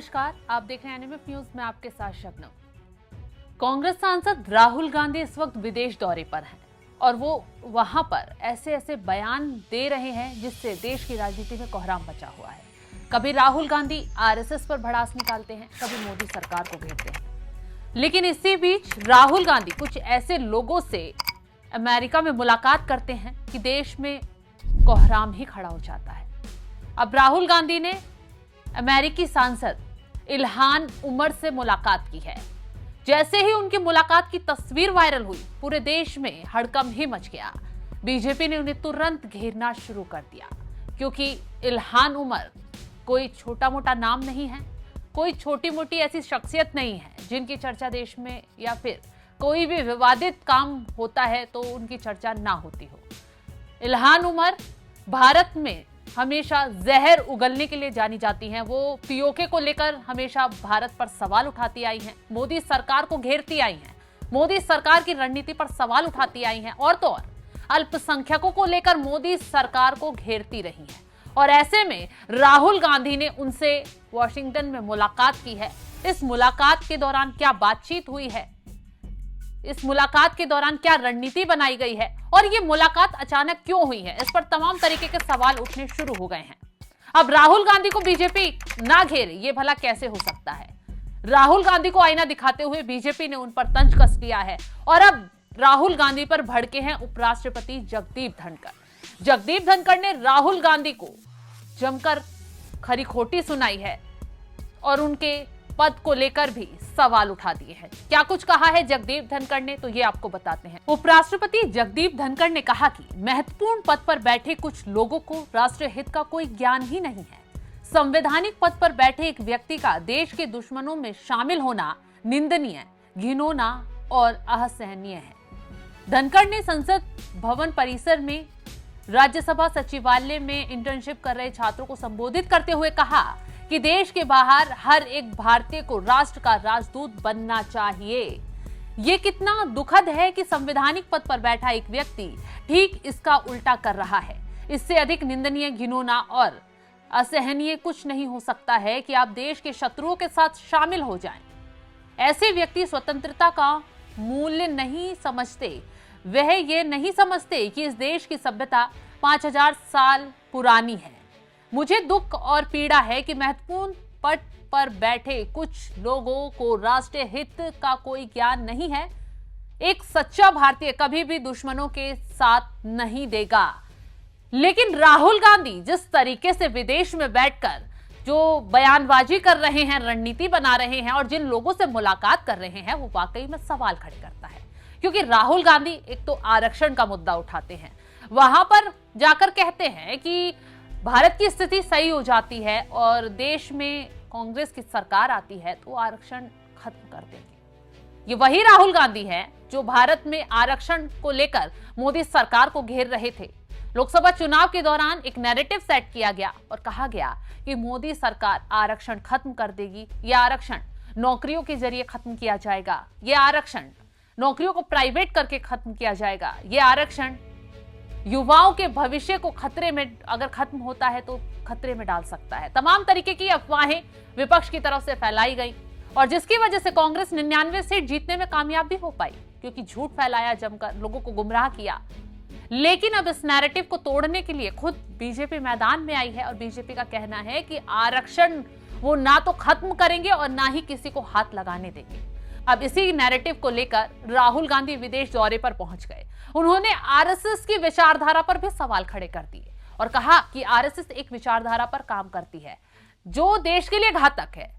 नमस्कार, आप देख रहे हैं एनएमएफ न्यूज में आपके साथ शबनम। कांग्रेस सांसद राहुल गांधी इस वक्त विदेश दौरे पर हैं और वो वहां पर ऐसे बयान दे रहे हैं जिससे देश की राजनीति में कोहराम मचा हुआ है। कभी राहुल गांधी आरएसएस पर भड़ास निकालते हैं, कभी मोदी सरकार को घेरते हैं। लेकिन इसी बीच राहुल गांधी कुछ ऐसे लोगों से अमेरिका में मुलाकात करते हैं कि देश में कोहराम ही खड़ा हो जाता है। अब राहुल गांधी ने अमेरिकी सांसद इल्हान उमर से मुलाकात की है। जैसे ही उनकी मुलाकात की तस्वीर वायरल हुई, पूरे देश में हड़कंप ही मच गया। बीजेपी ने उन्हें तुरंत घेरना शुरू कर दिया, क्योंकि इल्हान उमर कोई छोटा मोटा नाम नहीं है, कोई छोटी मोटी ऐसी शख्सियत नहीं है जिनकी चर्चा देश में या फिर कोई भी विवादित काम होता है तो उनकी चर्चा ना होती हो। इल्हान उमर भारत में हमेशा जहर उगलने के लिए जानी जाती हैं। वो पीओके को लेकर हमेशा भारत पर सवाल उठाती आई हैं, मोदी सरकार को घेरती आई हैं, मोदी सरकार की रणनीति पर सवाल उठाती आई हैं और तो और अल्पसंख्यकों को लेकर मोदी सरकार को घेरती रही हैं। और ऐसे में राहुल गांधी ने उनसे वॉशिंगटन में मुलाकात की है। इस मुलाकात के दौरान क्या बातचीत हुई है, इस मुलाकात के दौरान क्या रणनीति बनाई गई है और ये मुलाकात अचानक क्यों हुई है, इस पर तमाम तरीके के सवाल उठने शुरू हो गए हैं। अब राहुल गांधी को बीजेपी ना घेरे, ये भला कैसे हो सकता है? राहुल गांधी को आईना दिखाते हुए बीजेपी ने उन पर तंज कस लिया है और अब राहुल गांधी पर भड़के हैं उपराष्ट्रपति जगदीप धनखड़। जगदीप धनखड़ ने राहुल गांधी को जमकर खरी खोटी सुनाई है और उनके पद को लेकर भी सवाल उठा दिए हैं। क्या कुछ कहा है जगदीप धनखड़ ने, तो ये आपको बताते हैं। उपराष्ट्रपति जगदीप धनखड़ ने कहा कि महत्वपूर्ण पद पर बैठे कुछ लोगों को राष्ट्रीय हित का कोई ज्ञान ही नहीं है। संवैधानिक पद पर बैठे एक व्यक्ति का देश के दुश्मनों में शामिल होना निंदनीय, घिनौना और असहनीय है। धनखड़ ने संसद भवन परिसर में राज्यसभा सचिवालय में इंटर्नशिप कर रहे छात्रों को संबोधित करते हुए कहा कि देश के बाहर हर एक भारतीय को राष्ट्र का राजदूत बनना चाहिए। ये कितना दुखद है कि संवैधानिक पद पर बैठा एक व्यक्ति ठीक इसका उल्टा कर रहा है। इससे अधिक निंदनीय, घिनौना और असहनीय कुछ नहीं हो सकता है कि आप देश के शत्रुओं के साथ शामिल हो जाएं। ऐसे व्यक्ति स्वतंत्रता का मूल्य नहीं समझते। वह ये नहीं समझते कि इस देश की सभ्यता 5000 साल पुरानी है। मुझे दुख और पीड़ा है कि महत्वपूर्ण पद पर बैठे कुछ लोगों को राष्ट्रीय हित का कोई ज्ञान नहीं है। एक सच्चा भारतीय कभी भी दुश्मनों के साथ नहीं देगा। लेकिन राहुल गांधी जिस तरीके से विदेश में बैठकर जो बयानबाजी कर रहे हैं, रणनीति बना रहे हैं और जिन लोगों से मुलाकात कर रहे हैं, वो वाकई में सवाल खड़े करता है। क्योंकि राहुल गांधी एक तो आरक्षण का मुद्दा उठाते हैं, वहां पर जाकर कहते हैं कि भारत की स्थिति सही हो जाती है और देश में कांग्रेस की सरकार आती है तो आरक्षण खत्म कर देंगे। ये वही राहुल गांधी हैं जो भारत में आरक्षण को लेकर मोदी सरकार को घेर रहे थे। लोकसभा चुनाव के दौरान एक नैरेटिव सेट किया गया और कहा गया कि मोदी सरकार आरक्षण खत्म कर देगी। यह आरक्षण नौकरियों के जरिए खत्म किया जाएगा, यह आरक्षण नौकरियों को प्राइवेट करके खत्म किया जाएगा, यह आरक्षण युवाओं के भविष्य को खतरे में, अगर खत्म होता है तो खतरे में डाल सकता है। तमाम तरीके की अफवाहें विपक्ष की तरफ से फैलाई गई और जिसकी वजह से कांग्रेस 99 सीट जीतने में कामयाब भी हो पाई, क्योंकि झूठ फैलाया, जमकर लोगों को गुमराह किया। लेकिन अब इस नैरेटिव को तोड़ने के लिए खुद बीजेपी मैदान में आई है और बीजेपी का कहना है कि आरक्षण वो ना तो खत्म करेंगे और ना ही किसी को हाथ लगाने देंगे। अब इसी नैरेटिव को लेकर राहुल गांधी विदेश दौरे पर पहुंच गए। उन्होंने आरएसएस की विचारधारा पर भी सवाल खड़े कर दिए और कहा कि आरएसएस एक विचारधारा पर काम करती है जो देश के लिए घातक है।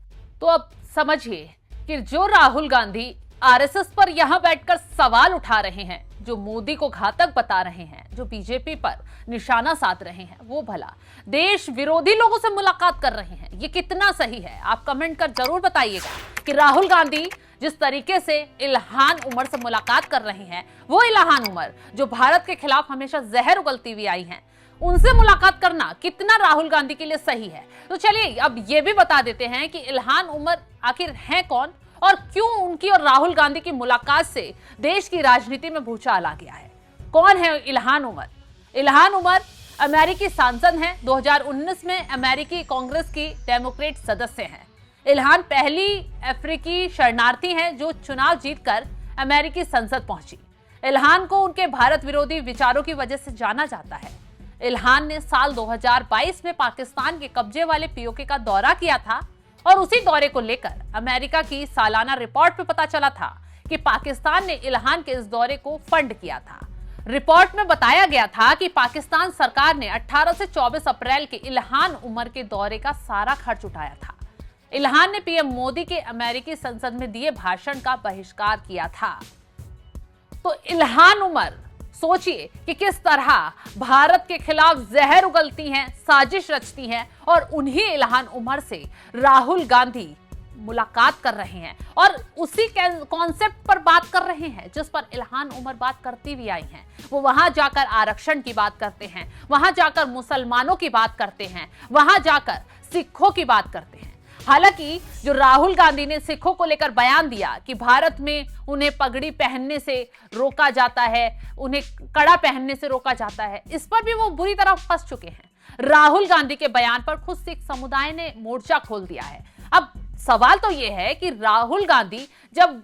तो अब समझिए कि जो राहुल गांधी आरएसएस पर यहां बैठकर सवाल उठा रहे हैं, जो मोदी को घातक बता रहे हैं, जो बीजेपी पर निशाना साध रहे हैं, वो भला देश विरोधी लोगों से मुलाकात कर रहे हैं। ये कितना सही है? आप कमेंट कर जरूर बताइएगा कि राहुल गांधी जिस तरीके से इल्हान उमर से मुलाकात कर रहे हैं, वो इल्हान उमर जो भारत के खिलाफ हमेशा जहर उगलती हुई आई हैं, उनसे मुलाकात करना कितना राहुल गांधी के लिए सही है। तो चलिए अब ये भी बता देते हैं कि इल्हान उमर आखिर हैं कौन और क्यों उनकी और राहुल गांधी की मुलाकात से देश की राजनीति में भूचाल आ गया है। कौन है इल्हान उमर? इल्हान उमर अमेरिकी सांसद हैं। 2019 में अमेरिकी कांग्रेस की डेमोक्रेट सदस्य हैं। इल्हान पहली अफ्रीकी शरणार्थी हैं जो चुनाव जीतकर अमेरिकी संसद पहुंची। इल्हान को उनके भारत विरोधी विचारों की वजह से जाना जाता है। इल्हान ने साल 2022 में पाकिस्तान के कब्जे वाले पीओके का दौरा किया था और उसी दौरे को लेकर अमेरिका की सालाना रिपोर्ट में पता चला था कि पाकिस्तान ने इल्हान के इस दौरे को फंड किया था। रिपोर्ट में बताया गया था कि पाकिस्तान सरकार ने 18 से 24 अप्रैल के इल्हान उमर के दौरे का सारा खर्च उठाया था। इल्हान ने पीएम मोदी के अमेरिकी संसद में दिए भाषण का बहिष्कार किया था। तो इल्हान उमर, सोचिए कि किस तरह भारत के खिलाफ जहर उगलती हैं, साजिश रचती हैं और उन्हीं इल्हान उमर से राहुल गांधी मुलाकात कर रहे हैं और उसी कॉन्सेप्ट पर बात कर रहे हैं जिस पर इल्हान उमर बात करती भी आई हैं। वो वहां जाकर आरक्षण की बात करते हैं, वहां जाकर मुसलमानों की बात करते हैं, वहां जाकर सिखों की बात करते हैं। हालांकि जो राहुल गांधी ने सिखों को लेकर बयान दिया कि भारत में उन्हें पगड़ी पहनने से रोका जाता है, उन्हें कड़ा पहनने से रोका जाता है, इस पर भी वो बुरी तरह फंस चुके हैं। राहुल गांधी के बयान पर खुद सिख समुदाय ने मोर्चा खोल दिया है। अब सवाल तो यह है कि राहुल गांधी जब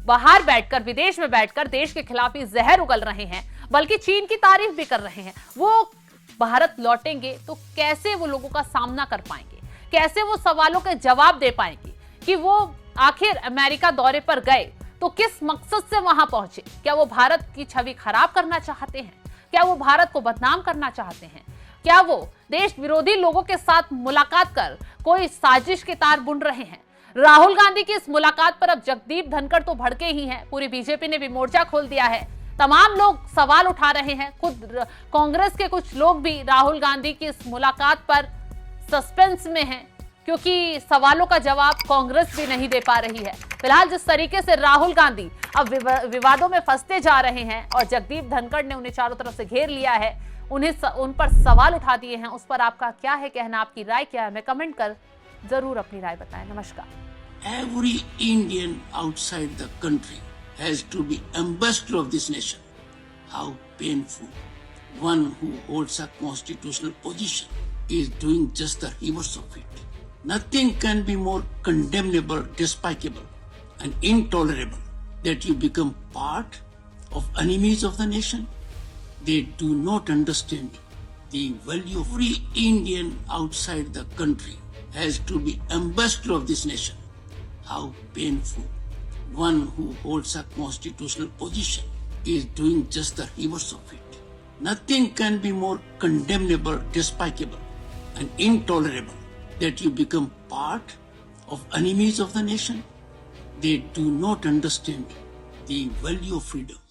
बाहर बैठकर, विदेश में बैठकर देश के खिलाफ ही जहर उगल रहे हैं, बल्कि चीन की तारीफ भी कर रहे हैं, वो भारत लौटेंगे तो कैसे वो लोगों का सामना कर पाएंगे, कैसे वो सवालों के जवाब दे पाएंगे कि वो आखिर अमेरिका दौरे पर गए तो किस मकसद से वहां पहुंचे? क्या वो भारत की छवि खराब करना चाहते हैं? क्या वो भारत को बदनाम करना चाहते हैं? क्या वो देश विरोधी लोगों के साथ मुलाकात कर कोई साजिश के तार बुन रहे हैं? राहुल गांधी की इस मुलाकात पर अब जगदीप धनखड़ तो भड़के ही हैं, पूरी बीजेपी ने भी मोर्चा खोल दिया है। तमाम लोग सवाल उठा रहे हैं, खुद कांग्रेस के कुछ लोग भी राहुल गांधी की इस मुलाकात पर सस्पेंस में हैं, क्योंकि सवालों का जवाब कांग्रेस भी नहीं दे पा रही है। फिलहाल जिस तरीके से राहुल गांधी अब विवादों में फंसते जा रहे हैं और जगदीप धनखड़ ने उन्हें चारों तरफ से घेर लिया है, उन पर सवाल उठा दिए हैं, उस पर आपका क्या है कहना, आपकी राय क्या है? हमें कमेंट कर जरूर अपनी राय बताएं। नमस्कार। Every Indian outside the country has to be ambassador of this nation. How painful. One who holds a constitutional position is doing just the reverse of it. Nothing can be more condemnable, despicable, and intolerable that you become part of enemies of the nation. They do not understand the value of every Indian outside the country has to be ambassador of this nation. How painful. One who holds a constitutional position is doing just the reverse of it. Nothing can be more condemnable, despicable, and intolerable that you become part of enemies of the nation. They do not understand the value of freedom.